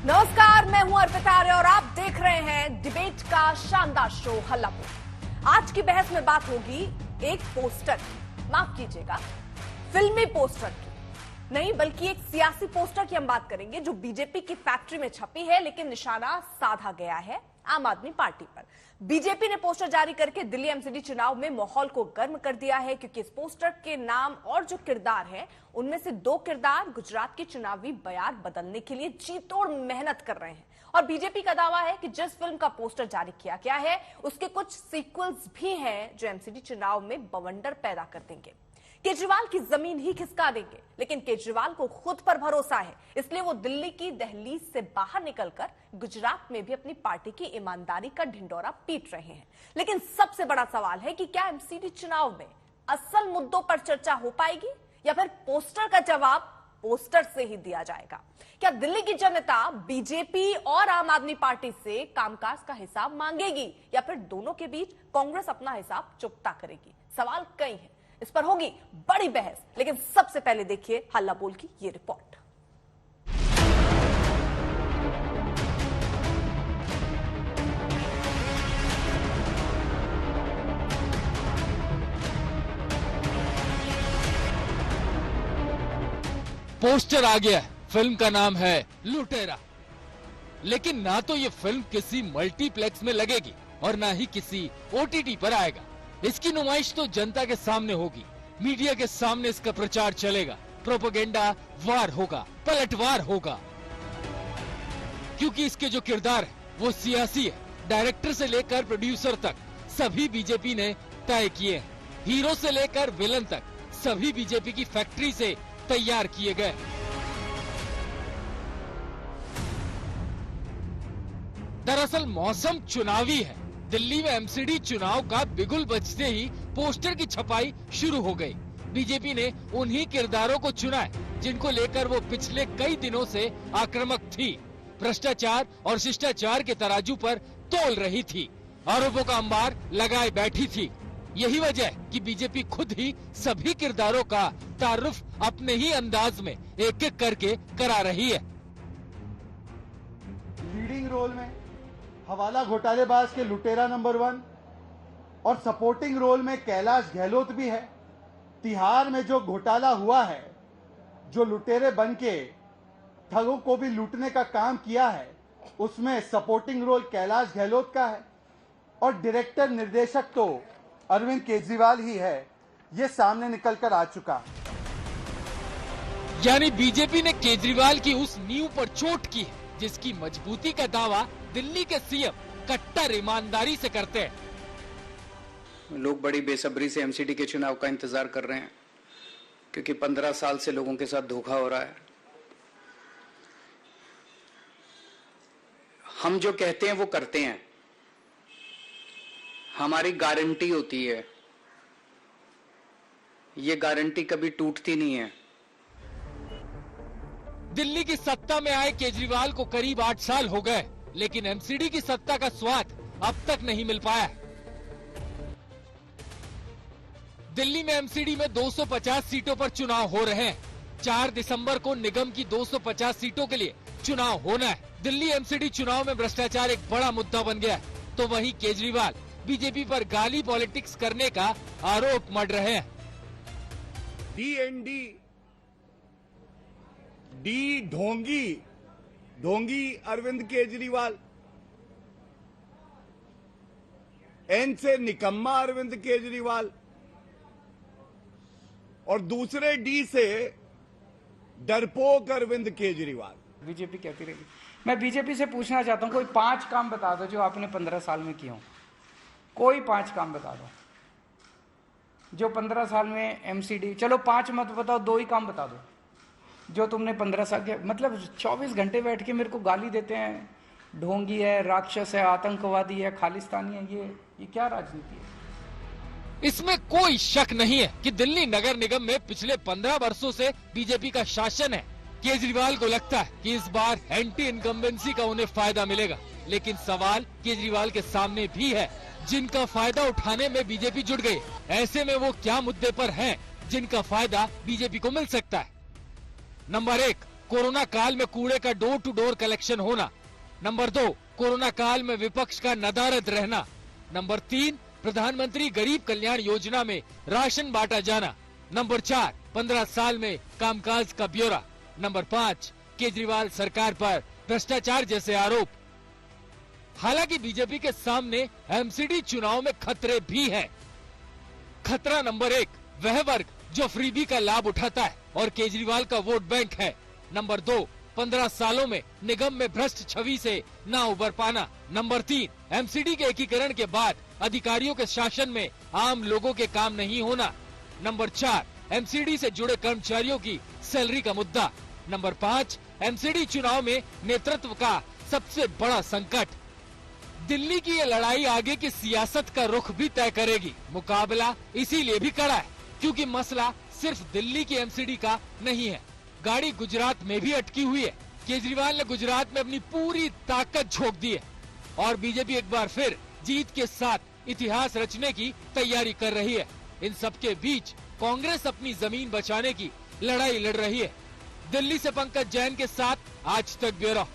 नमस्कार, मैं हूं अर्पिता आर्य और आप देख रहे हैं डिबेट का शानदार शो हल्ला बोल। आज की बहस में बात होगी एक पोस्टर की, माफ कीजिएगा फिल्मी पोस्टर की नहीं, बल्कि एक सियासी पोस्टर की हम बात करेंगे जो बीजेपी की फैक्ट्री में छपी है, लेकिन निशाना साधा गया है आम आदमी पार्टी पर। बीजेपी ने पोस्टर जारी करके दिल्ली एमसीडी चुनाव में माहौल को गर्म कर दिया है, क्योंकि इस पोस्टर के नाम और जो किरदार है उनमें से 2 किरदार गुजरात की चुनावी बयान बदलने के लिए जी तोड़ मेहनत कर रहे हैं। और बीजेपी का दावा है कि जिस फिल्म का पोस्टर जारी किया गया है उसके कुछ सीक्वल्स भी हैं जो एमसीडी चुनाव में बवंडर पैदा कर देंगे, केजरीवाल की जमीन ही खिसका देंगे। लेकिन केजरीवाल को खुद पर भरोसा है, इसलिए वो दिल्ली की दहलीज से बाहर निकलकर गुजरात में भी अपनी पार्टी की ईमानदारी का ढिंडोरा पीट रहे हैं। लेकिन सबसे बड़ा सवाल है कि क्या एमसीडी चुनाव में असल मुद्दों पर चर्चा हो पाएगी या फिर पोस्टर का जवाब पोस्टर से ही दिया जाएगा? क्या दिल्ली की जनता बीजेपी और आम आदमी पार्टी से कामकाज का हिसाब मांगेगी या फिर दोनों के बीच कांग्रेस अपना हिसाब चुकता करेगी? सवाल कई हैं, इस पर होगी बड़ी बहस। लेकिन सबसे पहले देखिए हल्ला बोल की ये रिपोर्ट। पोस्टर आ गया है, फिल्म का नाम है लुटेरा। लेकिन ना तो ये फिल्म किसी मल्टीप्लेक्स में लगेगी और ना ही किसी ओटीटी पर आएगा। इसकी नुमाइश तो जनता के सामने होगी, मीडिया के सामने इसका प्रचार चलेगा, प्रोपेगेंडा वार होगा, पलटवार होगा। क्योंकि इसके जो किरदार है वो सियासी है, डायरेक्टर से लेकर प्रोड्यूसर तक सभी बीजेपी ने तय किए हैं। हीरो से लेकर विलन तक सभी बीजेपी की फैक्ट्री से तैयार किए गए। दरअसल मौसम चुनावी है। दिल्ली में एमसीडी चुनाव का बिगुल बजते ही पोस्टर की छपाई शुरू हो गई। बीजेपी ने उन्हीं किरदारों को चुना है जिनको लेकर वो पिछले कई दिनों से आक्रामक थी, भ्रष्टाचार और शिष्टाचार के तराजू पर तोल रही थी, आरोपों का अंबार लगाए बैठी थी। यही वजह है कि बीजेपी खुद ही सभी किरदारों का तारुफ अपने ही अंदाज में एक एक करके करा रही है। लीडिंग रोल में हवाला घोटालेबाज के लुटेरा नंबर 1 और सपोर्टिंग रोल में कैलाश गहलोत भी है। तिहाड़ में जो घोटाला हुआ है, जो लुटेरे बनके ठगों को भी लूटने का काम किया है, उसमें सपोर्टिंग रोल कैलाश गहलोत का है और डायरेक्टर निर्देशक तो अरविंद केजरीवाल ही है। ये सामने निकलकर आ चुका। यानी बीजेपी ने केजरीवाल की उस नींव पर चोट की है जिसकी मजबूती का दावा दिल्ली के सीएम कट्टर ईमानदारी से करते हैं। लोग बड़ी बेसब्री से एमसीडी के चुनाव का इंतजार कर रहे हैं, क्योंकि 15 साल से लोगों के साथ धोखा हो रहा है। हम जो कहते हैं वो करते हैं, हमारी गारंटी होती है, ये गारंटी कभी टूटती नहीं है। दिल्ली की सत्ता में आए केजरीवाल को करीब 8 साल हो गए, लेकिन एमसीडी की सत्ता का स्वाद अब तक नहीं मिल पाया। दिल्ली में एमसीडी में 250 सीटों पर चुनाव हो रहे हैं। 4 दिसंबर को निगम की 250 सीटों के लिए चुनाव होना है। दिल्ली एमसीडी चुनाव में भ्रष्टाचार एक बड़ा मुद्दा बन गया है, तो वहीं केजरीवाल बीजेपी पर गाली पॉलिटिक्स करने का आरोप मढ़ रहे हैं। डी ढोंगी अरविंद केजरीवाल, एन से निकम्मा अरविंद केजरीवाल और दूसरे डी से डरपोक अरविंद केजरीवाल। बीजेपी कहती रहेगी। मैं बीजेपी से पूछना चाहता हूं, कोई 5 काम बता दो जो आपने 15 साल में किए हो। कोई 5 काम बता दो जो 15 साल में एमसीडी, चलो 5 मत बताओ, 2 ही काम बता दो जो तुमने 15 साल के, मतलब 24 घंटे बैठ के मेरे को गाली देते हैं, ढोंगी है, राक्षस है, आतंकवादी है, खालिस्तानी है। ये क्या राजनीति है? इसमें कोई शक नहीं है कि दिल्ली नगर निगम में पिछले 15 वर्षों से बीजेपी का शासन है। केजरीवाल को लगता है कि इस बार एंटी इनकम्बेंसी का उन्हें फायदा मिलेगा, लेकिन सवाल केजरीवाल के सामने भी है जिनका फायदा उठाने में बीजेपी जुट गई। ऐसे में वो क्या मुद्दे पर हैं जिनका फायदा बीजेपी को मिल सकता है? नंबर 1, कोरोना काल में कूड़े का डोर टू डोर कलेक्शन होना। नंबर 2, कोरोना काल में विपक्ष का नदारद रहना। नंबर 3, प्रधानमंत्री गरीब कल्याण योजना में राशन बांटा जाना। नंबर 4, 15 साल में कामकाज का ब्यौरा। नंबर 5, केजरीवाल सरकार पर भ्रष्टाचार जैसे आरोप। हालांकि बीजेपी के सामने एमसीडी चुनाव में खतरे भी हैं। खतरा नंबर 1, वह वर्ग जो फ्रीबी का लाभ उठाता है और केजरीवाल का वोट बैंक है। नंबर 2, 15 सालों में निगम में भ्रष्ट छवि से ना उबर पाना। नंबर 3, एमसीडी के एकीकरण के बाद अधिकारियों के शासन में आम लोगों के काम नहीं होना। नंबर 4, एमसीडी से जुड़े कर्मचारियों की सैलरी का मुद्दा। नंबर 5, एमसीडी चुनाव में नेतृत्व का सबसे बड़ा संकट। दिल्ली की ये लड़ाई आगे की सियासत का रुख भी तय करेगी। मुकाबला इसीलिए भी कड़ा है क्योंकि मसला सिर्फ दिल्ली की एमसीडी का नहीं है, गाड़ी गुजरात में भी अटकी हुई है। केजरीवाल ने गुजरात में अपनी पूरी ताकत झोंक दी है और बीजेपी एक बार फिर जीत के साथ इतिहास रचने की तैयारी कर रही है। इन सबके बीच कांग्रेस अपनी जमीन बचाने की लड़ाई लड़ रही है। दिल्ली से पंकज जैन के साथ आज तक ब्यूरो।